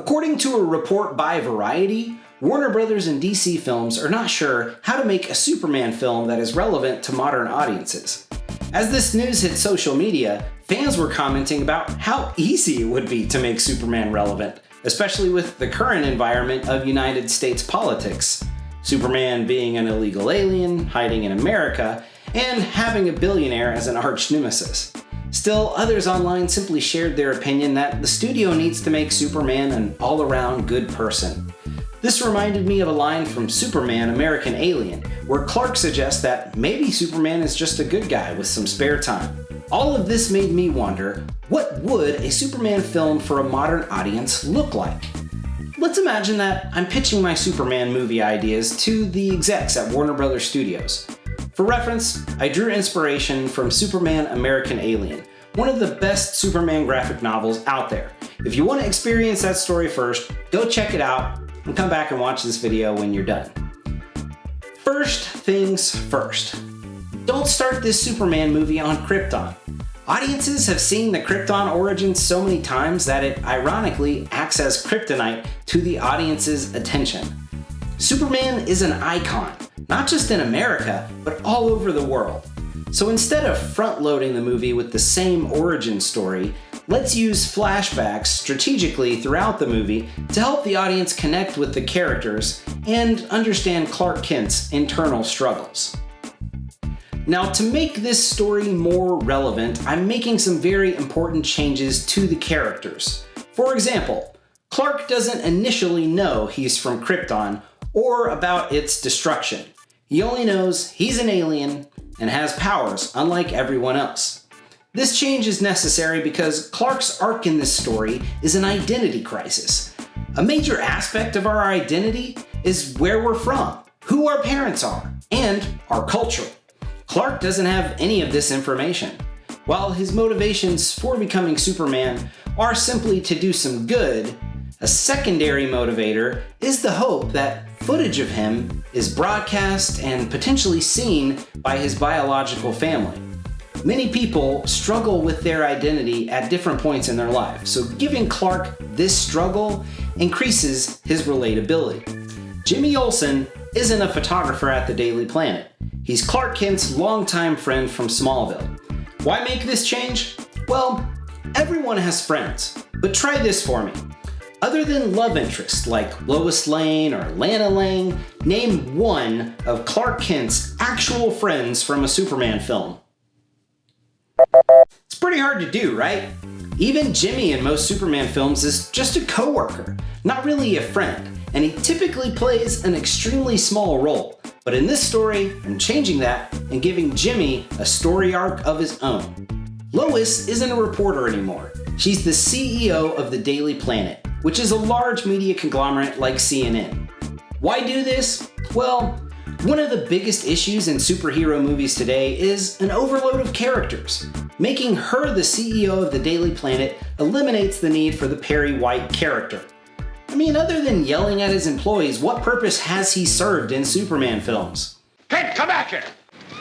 According to a report by Variety, Warner Brothers and DC Films are not sure how to make a Superman film that is relevant to modern audiences. As this news hit social media, fans were commenting about how easy it would be to make Superman relevant, especially with the current environment of United States politics. Superman being an illegal alien, hiding in America, and having a billionaire as an arch nemesis. Still, others online simply shared their opinion that the studio needs to make Superman an all-around good person. This reminded me of a line from Superman American Alien, where Clark suggests that maybe Superman is just a good guy with some spare time. All of this made me wonder, what would a Superman film for a modern audience look like? Let's imagine that I'm pitching my Superman movie ideas to the execs at Warner Brothers Studios. For reference, I drew inspiration from Superman American Alien, one of the best Superman graphic novels out there. If you want to experience that story first, go check it out and come back and watch this video when you're done. First things first. Don't start this Superman movie on Krypton. Audiences have seen the Krypton origin so many times that it ironically acts as kryptonite to the audience's attention. Superman is an icon, not just in America, but all over the world. So instead of front-loading the movie with the same origin story, let's use flashbacks strategically throughout the movie to help the audience connect with the characters and understand Clark Kent's internal struggles. Now, to make this story more relevant, I'm making some very important changes to the characters. For example, Clark doesn't initially know he's from Krypton or about its destruction. He only knows he's an alien and has powers unlike everyone else. This change is necessary because Clark's arc in this story is an identity crisis. A major aspect of our identity is where we're from, who our parents are, and our culture. Clark doesn't have any of this information. While his motivations for becoming Superman are simply to do some good, a secondary motivator is the hope that footage of him is broadcast and potentially seen by his biological family. Many people struggle with their identity at different points in their life, so giving Clark this struggle increases his relatability. Jimmy Olsen isn't a photographer at the Daily Planet. He's Clark Kent's longtime friend from Smallville. Why make this change? Well, everyone has friends, but try this for me. Other than love interests like Lois Lane or Lana Lang, name one of Clark Kent's actual friends from a Superman film. It's pretty hard to do, right? Even Jimmy in most Superman films is just a coworker, not really a friend, and he typically plays an extremely small role. But in this story, I'm changing that and giving Jimmy a story arc of his own. Lois isn't a reporter anymore. She's the CEO of the Daily Planet, which is a large media conglomerate like CNN. Why do this? Well, one of the biggest issues in superhero movies today is an overload of characters. Making her the CEO of the Daily Planet eliminates the need for the Perry White character. I mean, other than yelling at his employees, what purpose has he served in Superman films? Kent, come back here!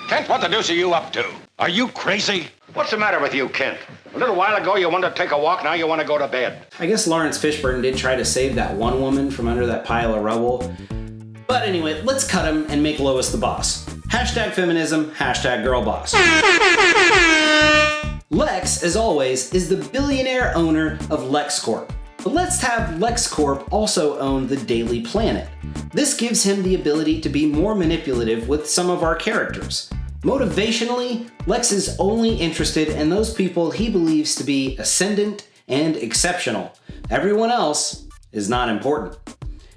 Kent, what the deuce are you up to? Are you crazy? What's the matter with you, Kent? A little while ago you wanted to take a walk, now you want to go to bed. I guess Lawrence Fishburne did try to save that one woman from under that pile of rubble. But anyway, let's cut him and make Lois the boss. Hashtag feminism, hashtag girl boss. Lex, as always, is the billionaire owner of LexCorp. But let's have LexCorp also own the Daily Planet. This gives him the ability to be more manipulative with some of our characters. Motivationally, Lex is only interested in those people he believes to be ascendant and exceptional. Everyone else is not important.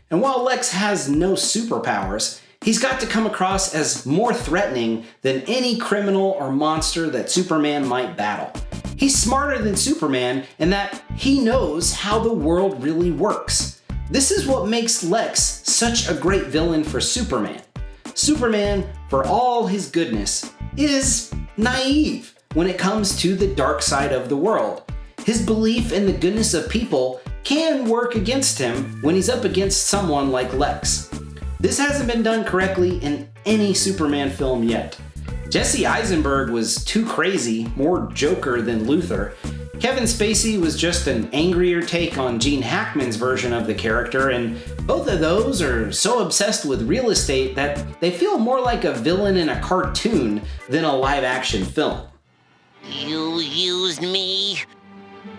And while Lex has no superpowers, he's got to come across as more threatening than any criminal or monster that Superman might battle. He's smarter than Superman in that he knows how the world really works. This is what makes Lex such a great villain for Superman. Superman, for all his goodness, is naive when it comes to the dark side of the world. His belief in the goodness of people can work against him when he's up against someone like Lex. This hasn't been done correctly in any Superman film yet. Jesse Eisenberg was too crazy, more Joker than Luthor. Kevin Spacey was just an angrier take on Gene Hackman's version of the character, and both of those are so obsessed with real estate that they feel more like a villain in a cartoon than a live-action film. You used me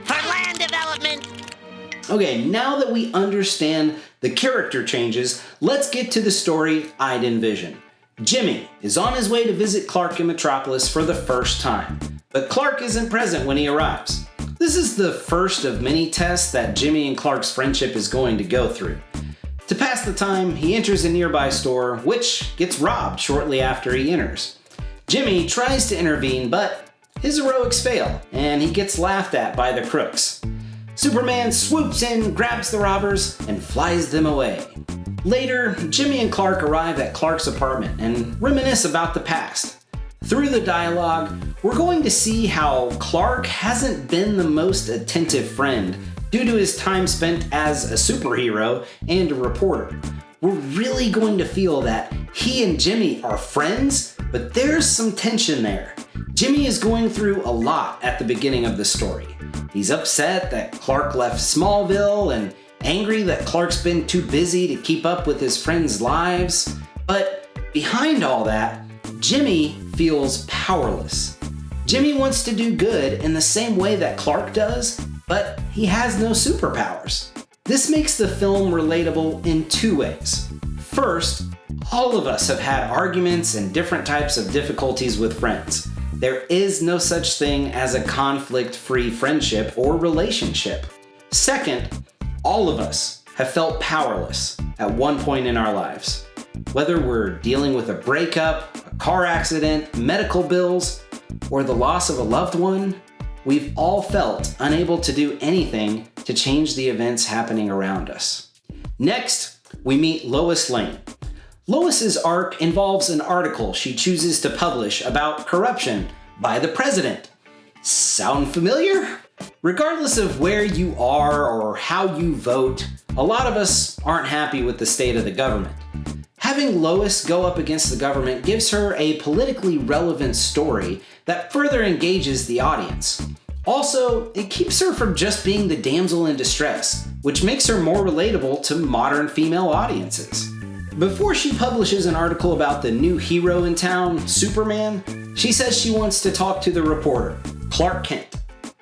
for land development! Okay, now that we understand the character changes, let's get to the story I'd envision. Jimmy is on his way to visit Clark in Metropolis for the first time, but Clark isn't present when he arrives. This is the first of many tests that Jimmy and Clark's friendship is going to go through. To pass the time, he enters a nearby store, which gets robbed shortly after he enters. Jimmy tries to intervene, but his heroics fail, and he gets laughed at by the crooks. Superman swoops in, grabs the robbers, and flies them away. Later, Jimmy and Clark arrive at Clark's apartment and reminisce about the past. Through the dialogue, we're going to see how Clark hasn't been the most attentive friend due to his time spent as a superhero and a reporter. We're really going to feel that he and Jimmy are friends, but there's some tension there. Jimmy is going through a lot at the beginning of the story. He's upset that Clark left Smallville and angry that Clark's been too busy to keep up with his friends' lives. But behind all that, Jimmy feels powerless. Jimmy wants to do good in the same way that Clark does, but he has no superpowers. This makes the film relatable in two ways. First, all of us have had arguments and different types of difficulties with friends. There is no such thing as a conflict-free friendship or relationship. Second, all of us have felt powerless at one point in our lives. Whether we're dealing with a breakup, a car accident, medical bills, or the loss of a loved one, we've all felt unable to do anything to change the events happening around us. Next, we meet Lois Lane. Lois's arc involves an article she chooses to publish about corruption by the president. Sound familiar? Regardless of where you are or how you vote, a lot of us aren't happy with the state of the government. Having Lois go up against the government gives her a politically relevant story that further engages the audience. Also, it keeps her from just being the damsel in distress, which makes her more relatable to modern female audiences. Before she publishes an article about the new hero in town, Superman, she says she wants to talk to the reporter, Clark Kent.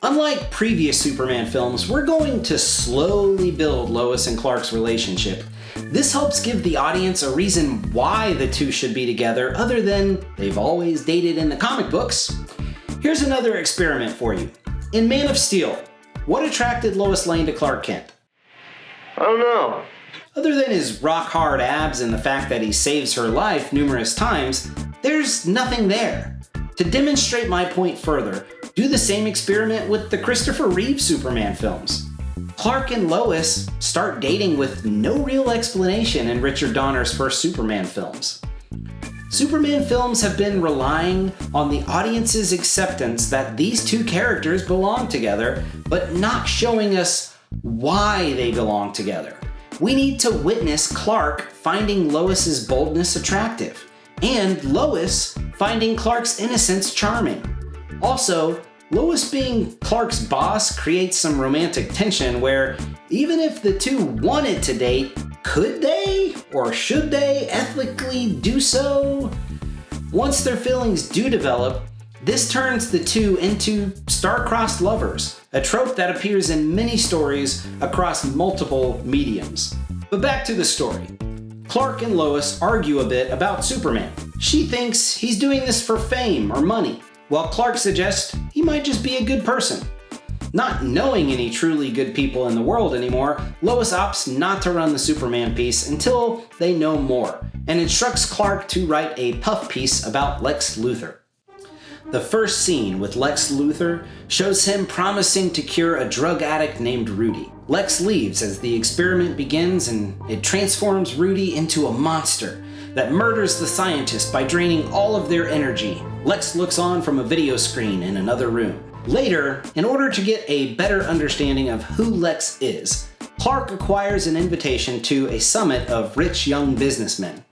Unlike previous Superman films, we're going to slowly build Lois and Clark's relationship. This helps give the audience a reason why the two should be together other than they've always dated in the comic books. Here's another experiment for you. In Man of Steel, what attracted Lois Lane to Clark Kent? I don't know. Other than his rock-hard abs and the fact that he saves her life numerous times, there's nothing there. To demonstrate my point further, do the same experiment with the Christopher Reeve Superman films. Clark and Lois start dating with no real explanation in Richard Donner's first Superman films. Superman films have been relying on the audience's acceptance that these two characters belong together, but not showing us why they belong together. We need to witness Clark finding Lois's boldness attractive, and Lois finding Clark's innocence charming. Also, Lois being Clark's boss creates some romantic tension where, even if the two wanted to date, could they or should they ethically do so? Once their feelings do develop, this turns the two into star-crossed lovers, a trope that appears in many stories across multiple mediums. But back to the story. Clark and Lois argue a bit about Superman. She thinks he's doing this for fame or money, while Clark suggests he might just be a good person. Not knowing any truly good people in the world anymore, Lois opts not to run the Superman piece until they know more, and instructs Clark to write a puff piece about Lex Luthor. The first scene with Lex Luthor shows him promising to cure a drug addict named Rudy. Lex leaves as the experiment begins, and it transforms Rudy into a monster that murders the scientist by draining all of their energy. Lex looks on from a video screen in another room. Later, in order to get a better understanding of who Lex is, Clark acquires an invitation to a summit of rich young businessmen.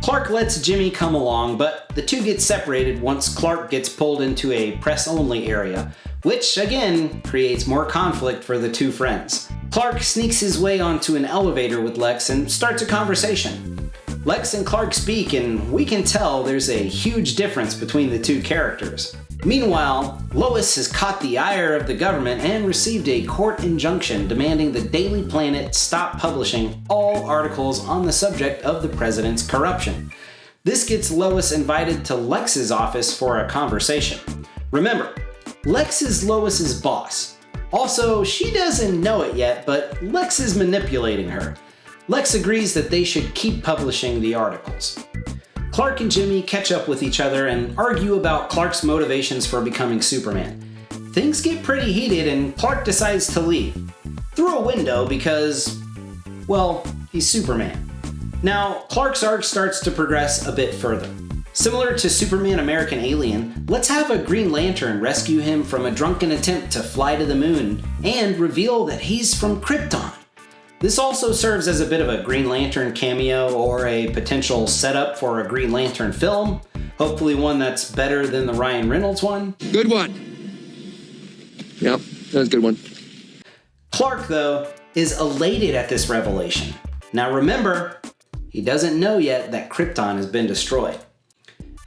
Clark lets Jimmy come along, but the two get separated once Clark gets pulled into a press-only area, which again creates more conflict for the two friends. Clark sneaks his way onto an elevator with Lex and starts a conversation. Lex and Clark speak, and we can tell there's a huge difference between the two characters. Meanwhile, Lois has caught the ire of the government and received a court injunction demanding the Daily Planet stop publishing all articles on the subject of the president's corruption. This gets Lois invited to Lex's office for a conversation. Remember, Lex is Lois's boss. Also, she doesn't know it yet, but Lex is manipulating her. Lex agrees that they should keep publishing the articles. Clark and Jimmy catch up with each other and argue about Clark's motivations for becoming Superman. Things get pretty heated and Clark decides to leave. Through a window because, well, he's Superman. Now, Clark's arc starts to progress a bit further. Similar to Superman American Alien, let's have a Green Lantern rescue him from a drunken attempt to fly to the moon and reveal that he's from Krypton. This also serves as a bit of a Green Lantern cameo or a potential setup for a Green Lantern film, hopefully one that's better than the Ryan Reynolds one. Good one. Yep, that was a good one. Clark, though, is elated at this revelation. Now remember, he doesn't know yet that Krypton has been destroyed.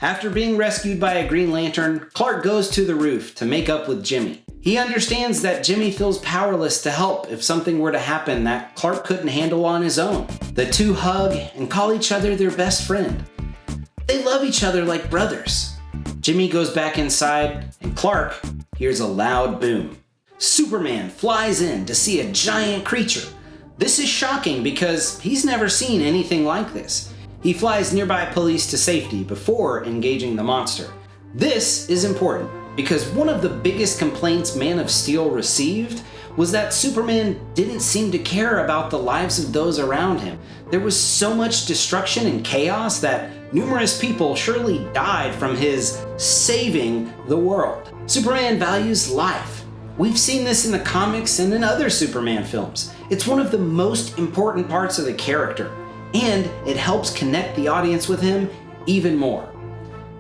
After being rescued by a Green Lantern, Clark goes to the roof to make up with Jimmy. He understands that Jimmy feels powerless to help if something were to happen that Clark couldn't handle on his own. The two hug and call each other their best friend. They love each other like brothers. Jimmy goes back inside and Clark hears a loud boom. Superman flies in to see a giant creature. This is shocking because he's never seen anything like this. He flies nearby police to safety before engaging the monster. This is important because one of the biggest complaints Man of Steel received was that Superman didn't seem to care about the lives of those around him. There was so much destruction and chaos that numerous people surely died from his saving the world. Superman values life. We've seen this in the comics and in other Superman films. It's one of the most important parts of the character, and it helps connect the audience with him even more.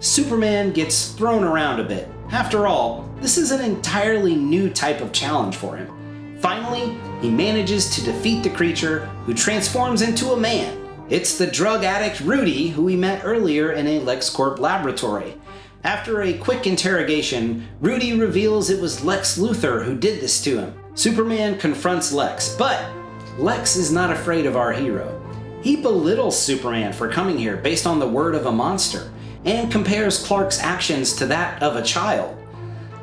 Superman gets thrown around a bit. After all, this is an entirely new type of challenge for him. Finally, he manages to defeat the creature, who transforms into a man. It's the drug addict Rudy, who we met earlier in a LexCorp laboratory. After a quick interrogation, Rudy reveals it was Lex Luthor who did this to him. Superman confronts Lex, but Lex is not afraid of our hero. He belittles Superman for coming here based on the word of a monster, and compares Clark's actions to that of a child.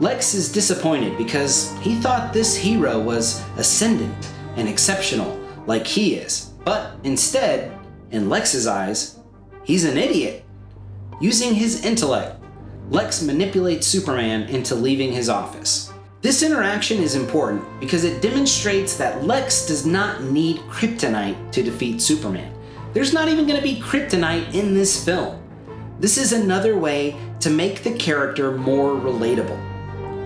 Lex is disappointed because he thought this hero was ascendant and exceptional like he is, but instead, in Lex's eyes, he's an idiot. Using his intellect, Lex manipulates Superman into leaving his office. This interaction is important because it demonstrates that Lex does not need kryptonite to defeat Superman. There's not even going to be kryptonite in this film. This is another way to make the character more relatable.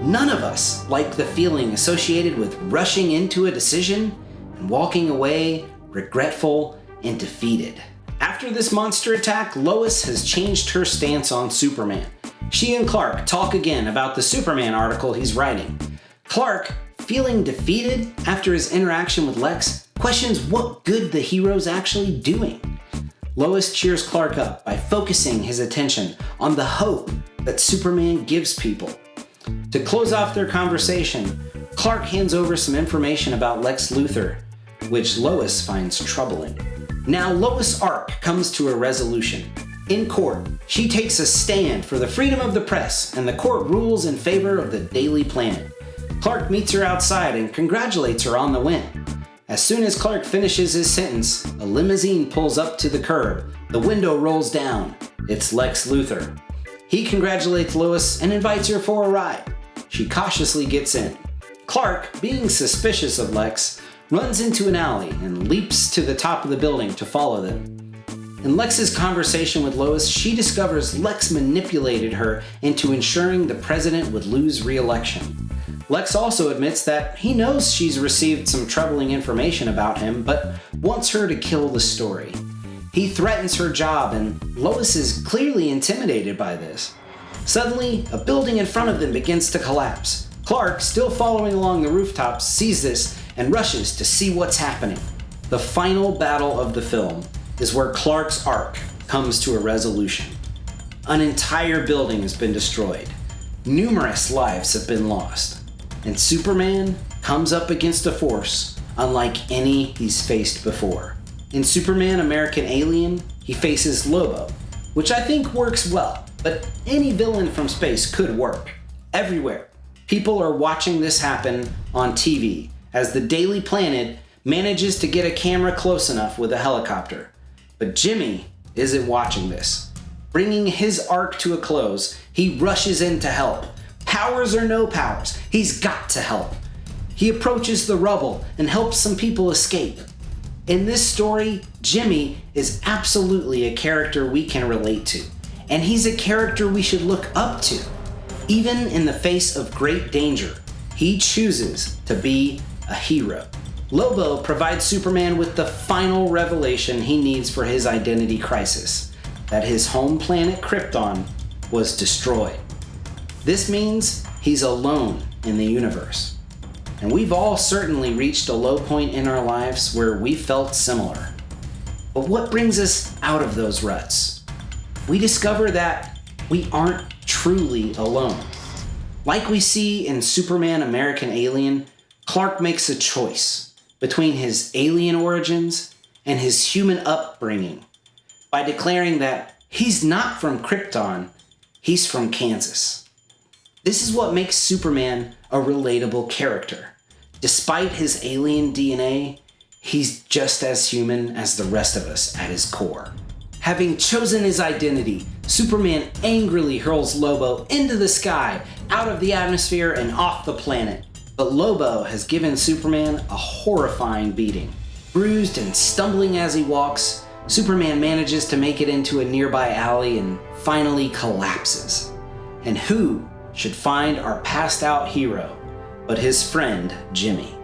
None of us like the feeling associated with rushing into a decision and walking away regretful and defeated. After this monster attack, Lois has changed her stance on Superman. She and Clark talk again about the Superman article he's writing. Clark, feeling defeated after his interaction with Lex, questions what good the hero's actually doing. Lois cheers Clark up by focusing his attention on the hope that Superman gives people. To close off their conversation, Clark hands over some information about Lex Luthor, which Lois finds troubling. Now Lois' arc comes to a resolution. In court, she takes a stand for the freedom of the press, and the court rules in favor of the Daily Planet. Clark meets her outside and congratulates her on the win. As soon as Clark finishes his sentence, a limousine pulls up to the curb. The window rolls down. It's Lex Luthor. He congratulates Lois and invites her for a ride. She cautiously gets in. Clark, being suspicious of Lex, runs into an alley and leaps to the top of the building to follow them. In Lex's conversation with Lois, she discovers Lex manipulated her into ensuring the president would lose re-election. Lex also admits that he knows she's received some troubling information about him, but wants her to kill the story. He threatens her job, and Lois is clearly intimidated by this. Suddenly, a building in front of them begins to collapse. Clark, still following along the rooftops, sees this and rushes to see what's happening. The final battle of the film is where Clark's arc comes to a resolution. An entire building has been destroyed. Numerous lives have been lost. And Superman comes up against a force unlike any he's faced before. In Superman American Alien, he faces Lobo, which I think works well, but any villain from space could work. Everywhere, people are watching this happen on TV as the Daily Planet manages to get a camera close enough with a helicopter. But Jimmy isn't watching this. Bringing his arc to a close, he rushes in to help. Powers or no powers, he's got to help. He approaches the rubble and helps some people escape. In this story, Jimmy is absolutely a character we can relate to, and he's a character we should look up to. Even in the face of great danger, he chooses to be a hero. Lobo provides Superman with the final revelation he needs for his identity crisis, that his home planet Krypton was destroyed. This means he's alone in the universe. And we've all certainly reached a low point in our lives where we felt similar. But what brings us out of those ruts? We discover that we aren't truly alone. Like we see in Superman American Alien, Clark makes a choice between his alien origins and his human upbringing by declaring that he's not from Krypton, he's from Kansas. This is what makes Superman a relatable character. Despite his alien DNA, he's just as human as the rest of us at his core. Having chosen his identity, Superman angrily hurls Lobo into the sky, out of the atmosphere and off the planet. But Lobo has given Superman a horrifying beating. Bruised and stumbling as he walks, Superman manages to make it into a nearby alley and finally collapses. And who should find our passed out hero but his friend Jimmy?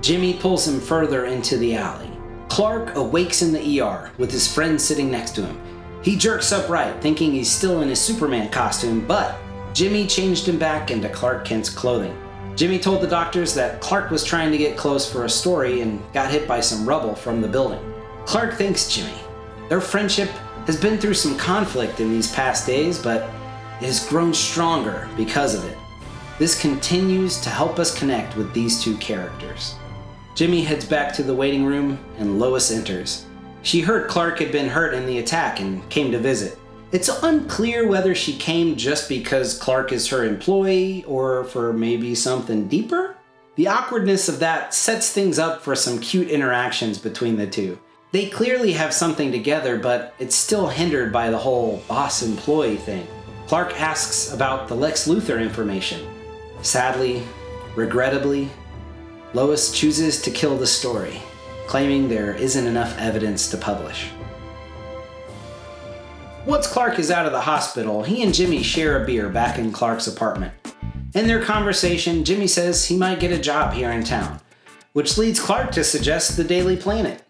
Jimmy pulls him further into the alley. Clark awakes in the ER with his friend sitting next to him. He jerks upright, thinking he's still in his Superman costume, but Jimmy changed him back into Clark Kent's clothing. Jimmy told the doctors that Clark was trying to get close for a story and got hit by some rubble from the building. Clark thanks Jimmy. Their friendship has been through some conflict in these past days, but it has grown stronger because of it. This continues to help us connect with these two characters. Jimmy heads back to the waiting room and Lois enters. She heard Clark had been hurt in the attack and came to visit. It's unclear whether she came just because Clark is her employee or for maybe something deeper. The awkwardness of that sets things up for some cute interactions between the two. They clearly have something together, but it's still hindered by the whole boss-employee thing. Clark asks about the Lex Luthor information. Sadly, regrettably, Lois chooses to kill the story, claiming there isn't enough evidence to publish. Once Clark is out of the hospital, he and Jimmy share a beer back in Clark's apartment. In their conversation, Jimmy says he might get a job here in town, which leads Clark to suggest the Daily Planet.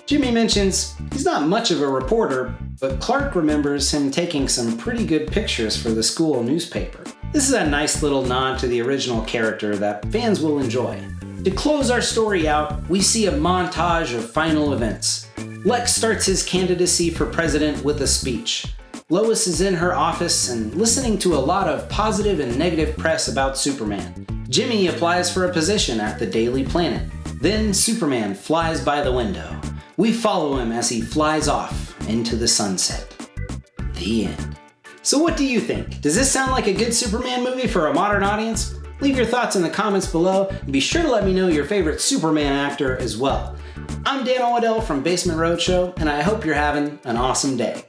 Jimmy mentions he's not much of a reporter, but Clark remembers him taking some pretty good pictures for the school newspaper. This is a nice little nod to the original character that fans will enjoy. To close our story out, we see a montage of final events. Lex starts his candidacy for president with a speech. Lois is in her office and listening to a lot of positive and negative press about Superman. Jimmy applies for a position at the Daily Planet. Then Superman flies by the window. We follow him as he flies off into the sunset. The end. So what do you think? Does this sound like a good Superman movie for a modern audience? Leave your thoughts in the comments below and be sure to let me know your favorite Superman actor as well. I'm Danno Waddell from Basement Roadshow, and I hope you're having an awesome day.